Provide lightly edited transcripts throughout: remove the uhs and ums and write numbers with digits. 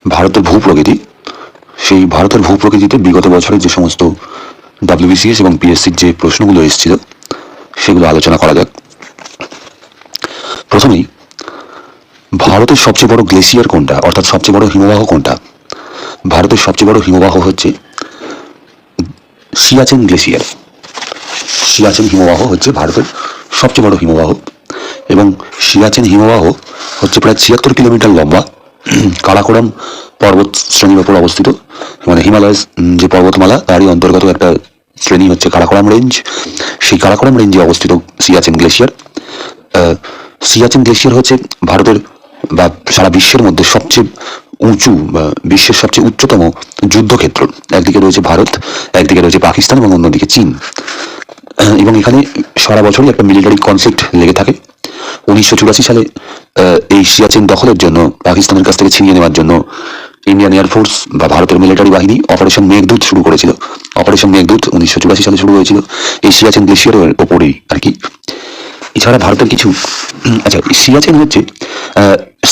ভারতের ভূপ্রকৃতি, সেই ভারতের ভূপ্রকৃতিতে বিগত বছরে যে সমস্ত WBCS এবং PSCর যে প্রশ্নগুলো এসেছিল সেগুলো আলোচনা করা যাক। প্রথমেই ভারতের সবচেয়ে বড় গ্লেসিয়ার কোনটা, অর্থাৎ সবচেয়ে বড় হিমবাহ কোনটা? ভারতের সবচেয়ে বড় হিমবাহ হচ্ছে সিয়াচেন গ্লেসিয়ার। সিয়াচেন হিমবাহ হচ্ছে ভারতের সবচেয়ে বড় হিমবাহ এবং সিয়াচেন হিমবাহ হচ্ছে প্রায় 76 কিলোমিটার লম্বা, কারাকোরাম পর্বত শ্রেণীর ওপর অবস্থিত। মানে হিমালয় যে পর্বতমালা তারই অন্তর্গত একটা শ্রেণী হচ্ছে কারাকোরাম রেঞ্জ। সেই কারাকোরাম রেঞ্জে অবস্থিত সিয়াচেন গ্লেসিয়ার। সিয়াচেন গ্লেসিয়ার হচ্ছে ভারতের বা সারা বিশ্বের মধ্যে সবচেয়ে উঁচু বা বিশ্বের সবচেয়ে উচ্চতম যুদ্ধক্ষেত্র। একদিকে রয়েছে ভারত, একদিকে রয়েছে পাকিস্তান এবং অন্যদিকে চীন। এবং এখানে সারা বছরই একটা মিলিটারি কনফ্লিক্ট লেগে থাকে। 1984 সালে এই সিয়াচেন দখলের জন্য, পাকিস্তানের কাছ থেকে ছিনিয়ে নেওয়ার জন্য ইন্ডিয়ান এয়ারফোর্স বা ভারতের মিলিটারি বাহিনী অপারেশন মেঘদূত শুরু করেছিল। অপারেশন মেঘদূত 1984 সালে শুরু হয়েছিল এই সিয়াচেন গ্লেসিয়ারের ওপরেই আর কি। এছাড়া ভারতের কিছু সিয়াচেন হচ্ছে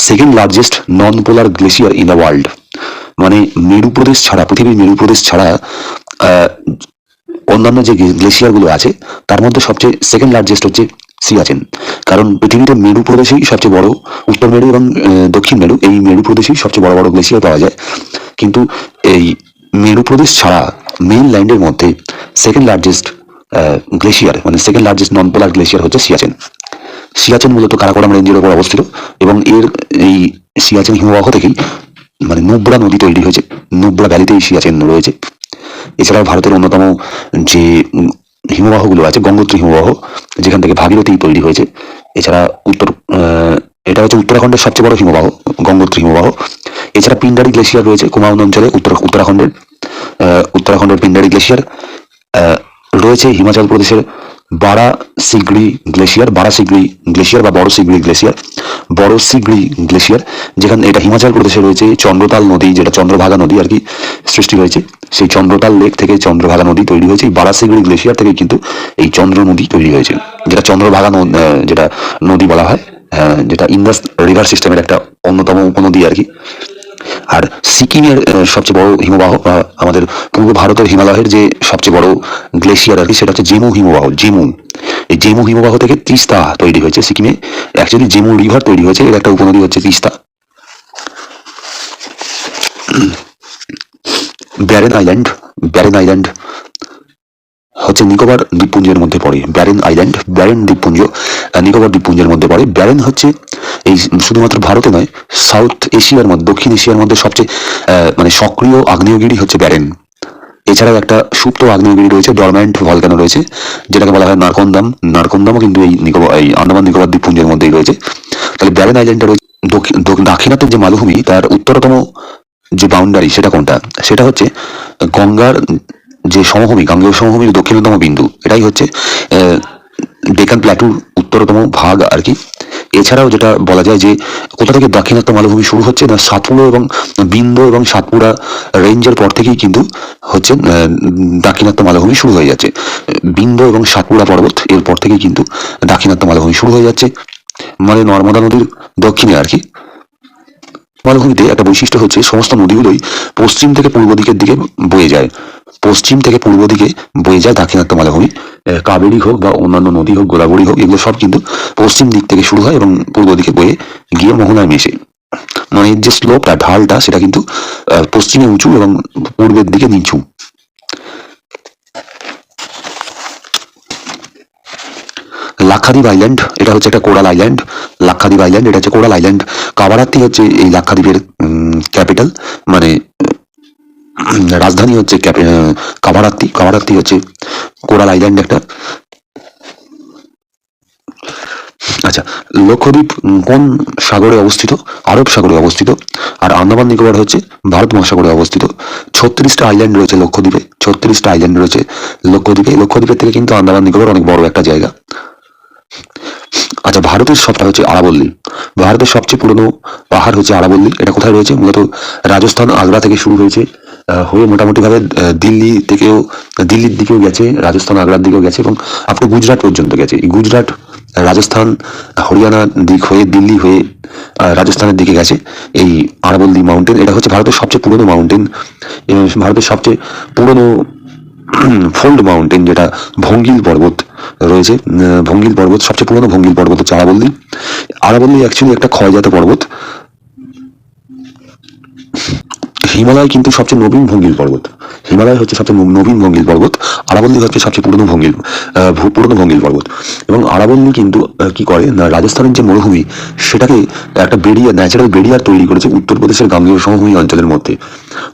second largest non polar glacier in the world. মানে মেরু প্রদেশ ছাড়া, পৃথিবীর মেরু প্রদেশ ছাড়া অন্যান্য যে গ্লেসিয়ারগুলো আছে তার মধ্যে সবচেয়ে সেকেন্ড লার্জেস্ট হচ্ছে সিয়াচেন। কারণ পৃথিবীতে মেরু প্রদেশেই সবচেয়ে বড়, উত্তর মেরু এবং দক্ষিণ মেরু, এই মেরু প্রদেশেই সবচেয়ে বড় বড় গ্লেসিয়ার পাওয়া যায়। কিন্তু এই মেরু প্রদেশ ছাড়া মেইন ল্যান্ডের মধ্যে সেকেন্ড লার্জেস্ট গ্লেসিয়ার, মানে সেকেন্ড লার্জেস্ট নন পোলার গ্লেসিয়ার হচ্ছে সিয়াচেন। সিয়াচেন মূলত কারাকোরাম রেঞ্জের উপর অবস্থিত এবং এই সিয়াচেন হিমবাহ থেকেই মানে নুব্রা নদী তৈরি হয়েছে। নুব্রা ভ্যালিতেই সিয়াচেন রয়েছে। এছাড়াও ভারতের অন্যতম যে হিমবাহগুলো আছে, গঙ্গোত্রী হিমবাহ, যেখান থেকে ভাগীরথী তৈরি হয়েছে। এছাড়া এটা হচ্ছে উত্তরাখণ্ডের সবচেয়ে বড় হিমবাহ, গঙ্গোত্রী হিমবাহ। এছাড়া পিন্ডারি গ্লেসিয়ার রয়েছে কুমাউন অঞ্চলে, উত্তরাখণ্ডের পিন্ডারি গ্লেসিয়ার রয়েছে। হিমাচল প্রদেশের বারা সিগড়ি গ্লেসিয়ার বা বড় সিগড়ি গ্লেসিয়ার, যেখানে এটা হিমাচল প্রদেশে রয়েছে। চন্দ্রতাল নদী, যেটা চন্দ্রভাগা নদী আর কি সৃষ্টি হয়েছে, সেই চন্দ্রতাল লেক থেকে চন্দ্রভাগা নদী তৈরি হয়েছে। এই বারা সিগড়ি গ্লেসিয়ার থেকে কিন্তু এই চন্দ্র নদী তৈরি হয়েছে, যেটা চন্দ্রভাগা যেটা নদী বলা হয়, যেটা ইন্দাস রিভার সিস্টেমের একটা অন্যতম উপনদী আর কি। আর সিকিমের সবচেয়ে বড় হিমবাহ, আমাদের পূর্ব ভারতের হিমালয়ের যে সবচেয়ে বড় গ্লেসিয়ার আর কি, সেটা হচ্ছে জেমু হিমবাহ। এই জেমু হিমবাহ থেকে তিস্তা তৈরি হয়েছে সিকিমে। অ্যাকচুয়ালি জেমু রিভার তৈরি হয়েছে, এর একটা উপনদী হচ্ছে তিস্তা। ব্যারেন আইল্যান্ড হচ্ছে নিকোবর দ্বীপপুঞ্জের মধ্যে পড়ে। ব্যারেন দ্বীপপুঞ্জ নিকোবর দ্বীপপুঞ্জের মধ্যে পড়ে। ব্যারেন হচ্ছে এই শুধুমাত্র ভারতে নয়, সাউথ এশিয়ার মধ্যে, দক্ষিণ এশিয়ার মধ্যে সবচেয়ে মানে সক্রিয় আগ্নেয়গিরি হচ্ছে ব্যারেন। এছাড়াও একটা সুপ্ত আগ্নেয়গিরি রয়েছে, ডরম্যান্ট ভলকানো রয়েছে, যেটাকে বলা হয় নারকন্দামও কিন্তু এই আন্দামান নিকোবর দ্বীপপুঞ্জের মধ্যেই রয়েছে। তাহলে ব্যারেন আইল্যান্ডটা রয়েছে দাক্ষিণাত্যের যে মালভূমি, তার উত্তরতম যে বাউন্ডারি সেটা কোনটা? সেটা হচ্ছে গঙ্গার যে সমভূমি, গাঙ্গেয় সমভূমির দক্ষিণতম বিন্দু, এটাই হচ্ছে ডেকান প্ল্যাটুর উত্তরতম ভাগ আর কি। এছাড়াও যেটা বলা যায় যে কোথা থেকে দাক্ষিণাত্য মালভূমি শুরু হচ্ছে না, সাতপুরা এবং বিন্ধ্য এবং সাতপুরা রেঞ্জের পর থেকেই কিন্তু হচ্ছে দাক্ষিণাত্য মালভূমি শুরু হয়ে যাচ্ছে। বিন্ধ্য এবং সাতপুরা পর্বত এর পর থেকেই কিন্তু দাক্ষিণাত্য মালভূমি শুরু হয়ে যাচ্ছে, মানে নর্মদা নদীর দক্ষিণে আর কি। মালভূমিতে একটা বৈশিষ্ট্য হচ্ছে সমস্ত নদীগুলোই পশ্চিম থেকে পূর্ব দিকের দিকে বয়ে যায়। দাক্ষিণাত্য মালভূমি, কাবেরী হোক বা অন্যান্য নদী হোক, গোদাবরী হোক, এগুলো সব কিন্তু পশ্চিম দিক থেকে শুরু হয় এবং পূর্ব দিকে বয়ে গিয়ে মোহনায় মেশে। মানে যে স্লোপটা, ঢালটা, সেটা কিন্তু পশ্চিমে উঁচু এবং পূর্বের দিকে নিচু। লাক্ষাদ্বীপ আইল্যান্ড, এটা হচ্ছে একটা কোরাল আইল্যান্ড। এটা হচ্ছে কোরাল আইল্যান্ড। কাভারাত্তি হচ্ছে এই লাক্ষাদ্বীপের ক্যাপিটাল, মানে রাজধানী হচ্ছে কাভারাত্তি হচ্ছে কোরাল আইল্যান্ড একটা। আচ্ছা, লক্ষদ্বীপ কোন সাগরে অবস্থিত? আরব সাগরে অবস্থিত। আর আন্দামান নিকোবর হচ্ছে ভারত মহাসাগরে অবস্থিত। 36টা আইল্যান্ড রয়েছে লক্ষদ্বীপে। লক্ষদ্বীপের থেকে কিন্তু আন্দামান নিকোবর অনেক বড় একটা জায়গা। আচ্ছা, ভারতের সবচেয়ে পুরনো পাহাড় হচ্ছে আরাবল্লী। এটা কোথায় রয়েছে? মূলত রাজস্থান, আগ্রা থেকে শুরু হয়েছে, হয়ে মোটামুটি ভাবে দিল্লির দিকেও গেছে, রাজস্থান আগ্রার দিকেও গেছে এবং আপনি গুজরাট পর্যন্ত গেছে। এই গুজরাট রাজস্থান, হরিয়ানা দিক হয়ে, দিল্লি হয়ে রাজস্থানের দিকে গেছে এই আরাবল্লী মাউন্টেন। এটা হচ্ছে ভারতের সবচেয়ে পুরনো মাউন্টেন, ভারতের সবচেয়ে পুরনো ফোল্ড মাউন্টেন, যেটা ভঙ্গিল পর্বত রয়েছে। ভঙ্গিল পর্বত, সবচেয়ে পুরনো ভঙ্গিল পর্বত হচ্ছে আরাবল্লী। আরাবল্লী অ্যাকচুয়ালি একটা ক্ষয়জাত পর্বত। হিমালয় কিন্তু সবচেয়ে নবীন ভঙ্গিল পর্বত। হিমালয় হচ্ছে সবচেয়ে নবীন ভঙ্গিল পর্বত। আরাবল্লী হচ্ছে সবচেয়ে পুরনো ভঙ্গিল পর্বত। এবং আরাবল্লী কিন্তু কি করে না, রাজস্থানের যে মরুভূমি, সেটাকে একটা ন্যাচারাল বেরিয়ার তৈরি করেছে উত্তরপ্রদেশের গাঙ্গেয় সমভূমি অঞ্চলের মধ্যে।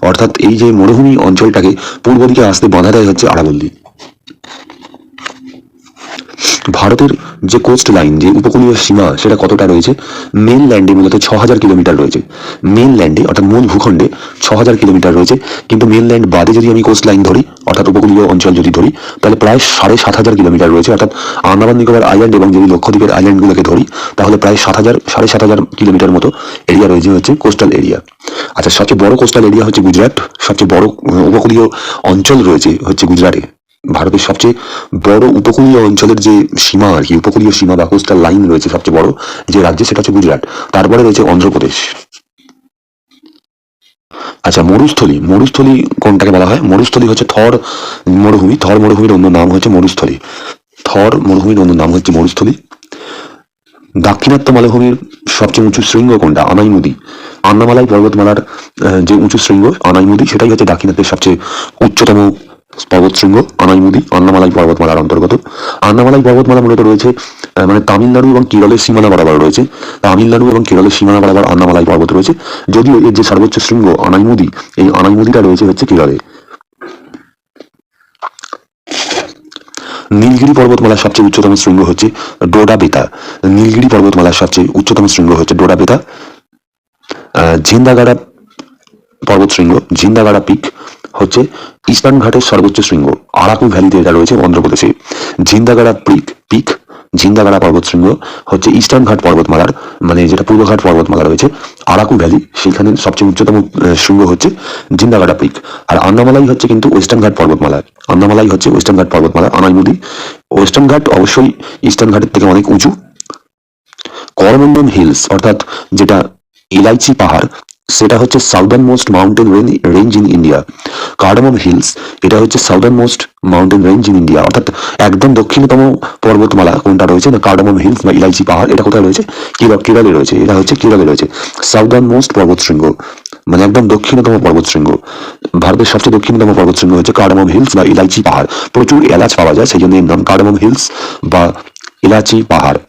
অর্থাৎ এই যে মরুভূমি অঞ্চলটাকে পূর্ব দিকে আসতে বাধা দেয় হচ্ছে আরাবল্লী। ভারতের যে কোস্ট লাইন, যে উপকূলীয় সীমা, সেটা কতটা রয়েছে? মেন ল্যান্ডে মূলত 6,000 কিলোমিটার রয়েছে। মেন ল্যান্ডে অর্থাৎ মূল ভূখণ্ডে 6,000 কিলোমিটার রয়েছে। কিন্তু মেন ল্যান্ড বাদে যদি আমি কোস্ট লাইন ধরি, অর্থাৎ উপকূলীয় অঞ্চল যদি ধরি, তাহলে প্রায় 7,500 কিলোমিটার রয়েছে। অর্থাৎ আন্দামান নিকোবর আইল্যান্ড এবং যদি লক্ষদ্বীপের আইল্যান্ডগুলোকে ধরি, তাহলে প্রায় 7,500 কিলোমিটার মতো এরিয়া রয়েছে হচ্ছে কোস্টাল এরিয়া। আচ্ছা, সবচেয়ে বড় কোস্টাল এরিয়া হচ্ছে গুজরাট। সবচেয়ে বড় উপকূলীয় অঞ্চল রয়েছে হচ্ছে গুজরাটে। ভারতের সবচেয়ে বড় উপকূলীয় অঞ্চলের যে সীমা আর কি, উপকূলীয় সীমা বা কোস্টাল লাইন রয়েছে সবচেয়ে বড় যে রাজ্যে, সেটা হচ্ছে গুজরাট। তারপরে রয়েছে অন্ধ্রপ্রদেশ। আচ্ছা, মরুস্থলী। মরুস্থলী কোনটাকে বলা হয়? মরুস্থলী হচ্ছে থর মরুভূমি। থর মরুভূমির অন্য নাম হচ্ছে মরুস্থলী। থর মরুভূমির অন্য নাম হচ্ছে মরুস্থলী। দাক্ষিণাত্য মালভূমির সবচেয়ে উঁচু শৃঙ্গ কোনটা? আনাইমুদি। আন্নামালাই পর্বতমালার যে উঁচু শৃঙ্গ আনাইমুদি, সেটাই হচ্ছে দাক্ষিণাত্যের সবচেয়ে উচ্চতম পর্বতশৃঙ্গ। আনাইমুদি আন্নামালাই পর্বতমালার অন্তর্গত। আন্নামালাই পর্বতমালা মূলত রয়েছে মানে তামিলনাড়ু এবং কেরলের সীমানা বরাবর রয়েছে। তামিলনাড়ু এবং কেরলের সীমানা বরাবর আন্নামালাই পর্বত রয়েছে। যদিও এর যে সর্বোচ্চ শৃঙ্গ আনাইমুদি, এই আনাইমুদিটা রয়েছে হচ্ছে কেরলে। নীলগিরি পর্বতমালার সবচেয়ে উচ্চতম শৃঙ্গ হচ্ছে ডোডা বেতা। নীলগিরি পর্বতমালার সবচেয়ে উচ্চতম শৃঙ্গ হচ্ছে ডোডা বেতা। ঝিন্দাগাড়া পর্বত শৃঙ্গ, ঝিন্দাগাড়া পিক হচ্ছে ইস্টার্ন ঘাটের সর্বোচ্চ শৃঙ্গ। আরাকু ভ্যালিতে এটা রয়েছে অন্ধ্রপ্রদেশে। ঝিন্দাগাড়া পিক, ঝিন্দাগাড়া পর্বত শৃঙ্গ হচ্ছে ইস্টার্ন ঘাট পর্বতমালার, মানে যেটা পূর্বঘাট পর্বতমালা রয়েছে আরাকু ভ্যালি, সেখানে সবচেয়ে উচ্চতম শৃঙ্গ হচ্ছে জিন্দাগাড়া পিক। আর আন্নামালাই হচ্ছে কিন্তু ওয়েস্টার্ন ঘাট পর্বতমালা। আন্নামালাই হচ্ছে ওয়েস্টার্ন ঘাট পর্বতমালা। আনাইমুদি ওয়েস্টার্ন ঘাট, অবশ্যই ইস্টার্ন ঘাটের থেকে অনেক উঁচু। করমন্ডল হিলস অর্থাৎ যেটা ইলাইচি পাহাড়, সেটা হচ্ছে southern most mountain range in India. Cardamom hills, এটা হচ্ছে southern most mountain range in India. অর্থাৎ একদম দক্ষিণতম পর্বতমালা কোনটা রয়েছে না, কার্ডামম হিলস বা ইলাইচি পাহাড়। এটা কোথায় রয়েছে? কেরলে রয়েছে। এটা হচ্ছে কেরলে রয়েছে। সাউদার্ন মোস্ট পর্বতশৃঙ্গ, মানে একদম দক্ষিণতম পর্বতশৃঙ্গ। ভারতের সবচেয়ে দক্ষিণতম পর্বতশৃঙ্গ হচ্ছে কার্ডামম হিলস বা ইলাইচি পাহাড়। প্রচুর এলাচ পাওয়া যায়, সেই জন্য এর নাম কার্ডামম হিলস বা ইলাচি পাহাড়।